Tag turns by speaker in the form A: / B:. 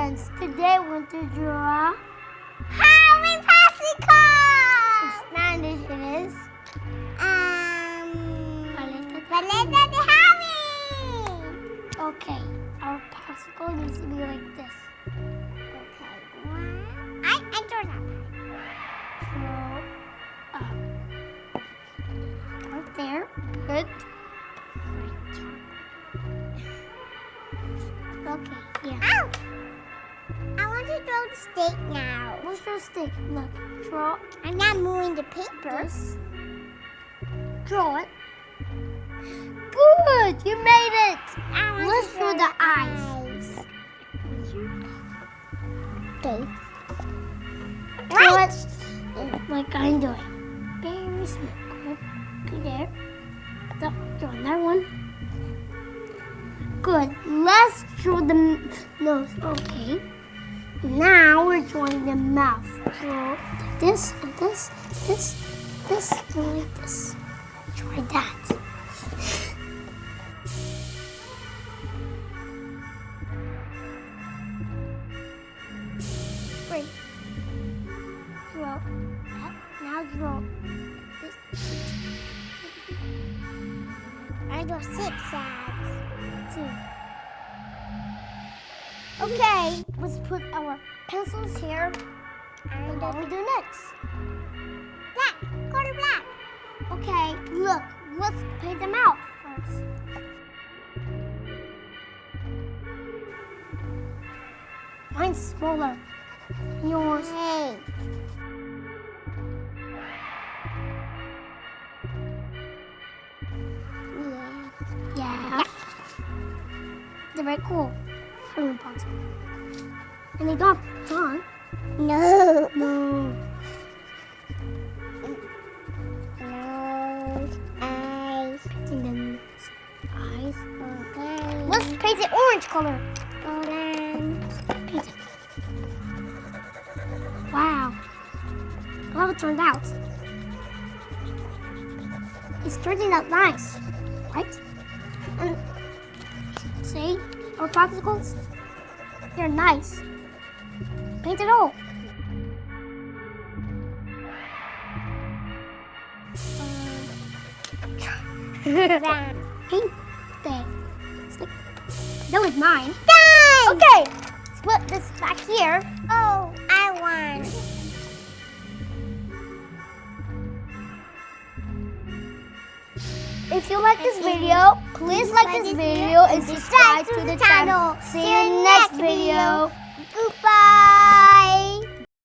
A: friends, today we're going to draw
B: Halloween Popsicle!
A: in Spanish it is
B: Paleta de Halloween!
A: Okay, our popsicle needs to be like this.
B: Okay, I drew that.
A: So, right there, good. Okay, yeah.
B: Ow! I want to draw the steak now.
A: What's your stick? Look, draw
B: I'm not moving the paper.
A: this. Draw it. Good, you made it. Let's draw the eyes.
B: Okay.
A: Draw
B: Right.
A: it like I'm doing. Very small. Good there. Draw another one. Good. Let's draw the nose. Okay. Now we're drawing the mouth. Draw this and this, and like this. Try that. Great. Draw that. Now draw this.
B: I draw zigzags.
A: Two. Okay, let's put our pencils here. And what we do next?
B: Black. Color black.
A: Okay, look, let's paint them out first. Mine's smaller. Yours.
B: Hey.
A: Yeah. They're very cool. Halloween Popsicle. And they don't have fun.
B: No.
A: No.
B: Nose. Eyes.
A: Painting the eyes.
B: Okay.
A: Let's paint it orange color.
B: Orange.
A: Paint it. Wow. How it turned out. It's turning out nice, right? And see, our popsicles, they're nice. Paint it all. Paint that. That was mine.
B: Done!
A: Okay, split this back here.
B: Oh, I won.
A: If you like this video, please like this video and subscribe to the channel. See you in the next video.